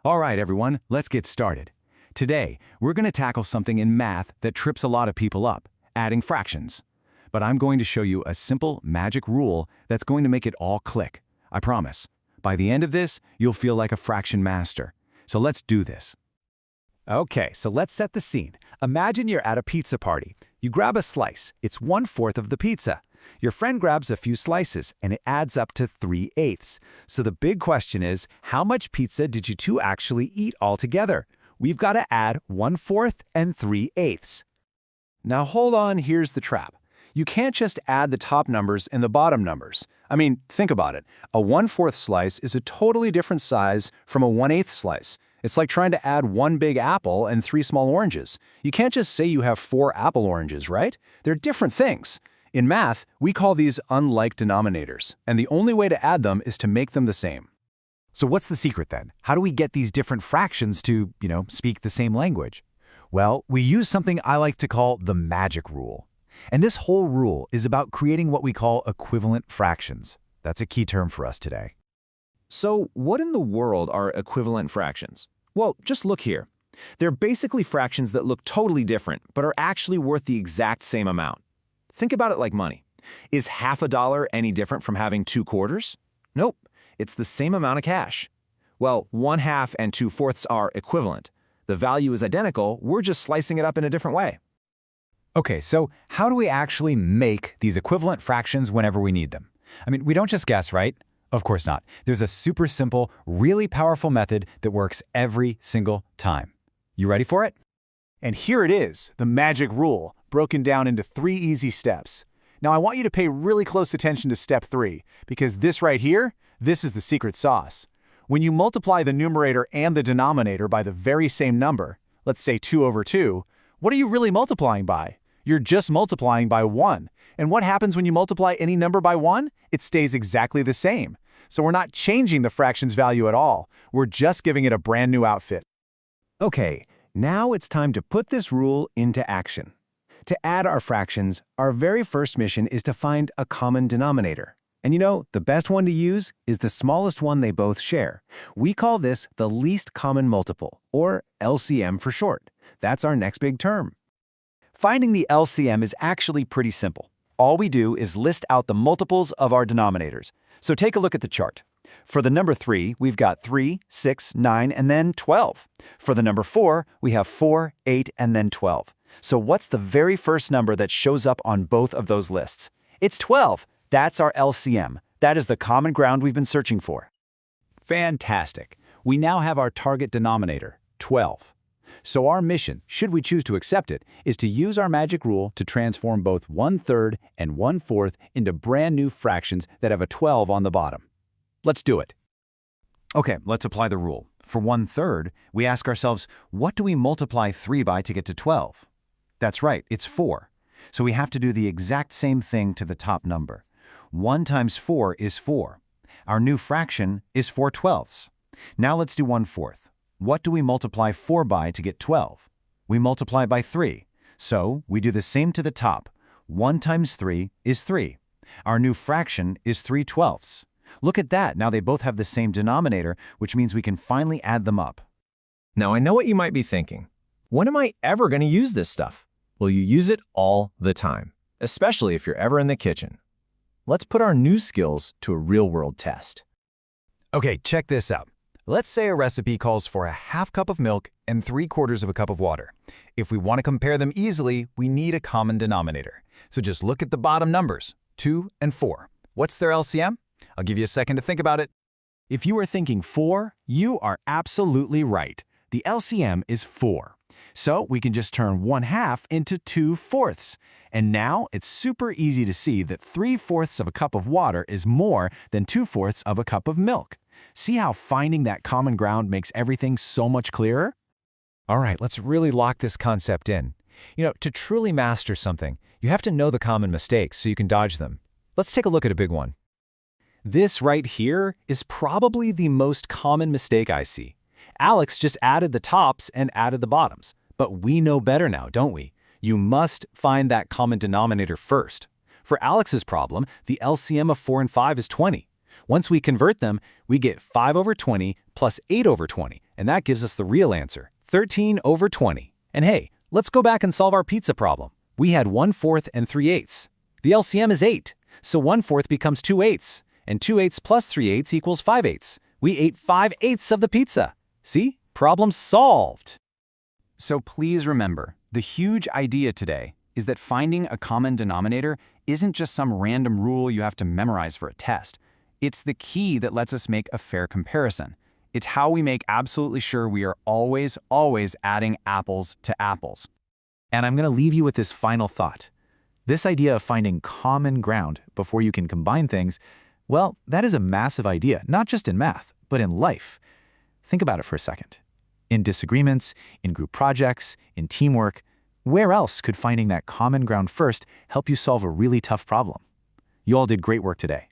All right, everyone, let's get started. Today, we're going to tackle something in math that trips a lot of people up, adding fractions. But I'm going to show you a simple magic rule that's going to make it all click. I promise. By the end of this, you'll feel like a fraction master. So let's do this. Okay, so let's set the scene. Imagine you're at a pizza party. You grab a slice. It's 1/4 of the pizza. Your friend grabs a few slices, and it adds up to 3/8. So the big question is, how much pizza did you two actually eat altogether? We've got to add 1/4 and 3/8. Now hold on, here's the trap. You can't just add the top numbers and the bottom numbers. I mean, think about it. A 1/4 slice is a totally different size from a 1/8 slice. It's like trying to add one big apple and 3 small oranges. You can't just say you have 4 apple oranges, right? They're different things. In math, we call these unlike denominators, and the only way to add them is to make them the same. So what's the secret then? How do we get these different fractions to, speak the same language? Well, we use something I like to call the magic rule. And this whole rule is about creating what we call equivalent fractions. That's a key term for us today. So what in the world are equivalent fractions? Well, just look here. They're basically fractions that look totally different, but are actually worth the exact same amount. Think about it like money. Is $1/2 any different from having 2 quarters? Nope, it's the same amount of cash. Well, 1/2 and 2/4 are equivalent. The value is identical, we're just slicing it up in a different way. Okay, so how do we actually make these equivalent fractions whenever we need them? I mean, we don't just guess, right? Of course not. There's a super simple, really powerful method that works every single time. You ready for it? And here it is, the magic rule, broken down into 3 easy steps. Now I want you to pay really close attention to step 3, because this right here, this is the secret sauce. When you multiply the numerator and the denominator by the very same number, let's say 2/2, what are you really multiplying by? You're just multiplying by 1. And what happens when you multiply any number by 1? It stays exactly the same. So we're not changing the fraction's value at all. We're just giving it a brand new outfit. Okay, now it's time to put this rule into action. To add our fractions, our very first mission is to find a common denominator. And the best one to use is the smallest one they both share. We call this the least common multiple, or LCM for short. That's our next big term. Finding the LCM is actually pretty simple. All we do is list out the multiples of our denominators. So take a look at the chart. For the number 3, we've got 3, 6, 9, and then 12. For the number 4, we have 4, 8, and then 12. So what's the very first number that shows up on both of those lists? It's 12. That's our LCM. That is the common ground we've been searching for. Fantastic. We now have our target denominator, 12. So our mission, should we choose to accept it, is to use our magic rule to transform both 1/3 and 1/4 into brand new fractions that have a 12 on the bottom. Let's do it. Okay, let's apply the rule. For 1/3, we ask ourselves, what do we multiply 3 by to get to 12? That's right, it's 4. So we have to do the exact same thing to the top number. 1 times 4 is 4. Our new fraction is 4/12. Now let's do 1/4. What do we multiply 4 by to get 12? We multiply by 3. So we do the same to the top. 1 times 3 is 3. Our new fraction is 3/12. Look at that, now they both have the same denominator, which means we can finally add them up. Now I know what you might be thinking. When am I ever going to use this stuff? Well, you use it all the time, especially if you're ever in the kitchen. Let's put our new skills to a real-world test. Okay, check this out. Let's say a recipe calls for a 1/2 cup of milk and 3/4 of a cup of water. If we want to compare them easily, we need a common denominator. So just look at the bottom numbers, 2 and 4. What's their LCM? I'll give you a second to think about it. If you are thinking 4, you are absolutely right. The LCM is 4. So we can just turn 1/2 into 2/4. And now it's super easy to see that 3/4 of a cup of water is more than 2/4 of a cup of milk. See how finding that common ground makes everything so much clearer? All right, let's really lock this concept in. To truly master something, you have to know the common mistakes so you can dodge them. Let's take a look at a big one. This right here is probably the most common mistake I see. Alex just added the tops and added the bottoms. But we know better now, don't we? You must find that common denominator first. For Alex's problem, the LCM of 4 and 5 is 20. Once we convert them, we get 5 over 20 plus 8 over 20, and that gives us the real answer, 13 over 20. And hey, let's go back and solve our pizza problem. We had 1/4 and 3/8. The LCM is 8, so 1/4 becomes 2/8, and 2/8 plus 3/8 equals 5/8. We ate 5/8 of the pizza. See? Problem solved. So please remember, the huge idea today is that finding a common denominator isn't just some random rule you have to memorize for a test. It's the key that lets us make a fair comparison. It's how we make absolutely sure we are always adding apples to apples. And I'm going to leave you with this final thought. This idea of finding common ground before you can combine things, well, that is a massive idea, not just in math, but in life. Think about it for a second. In disagreements, in group projects, in teamwork, where else could finding that common ground first help you solve a really tough problem? You all did great work today.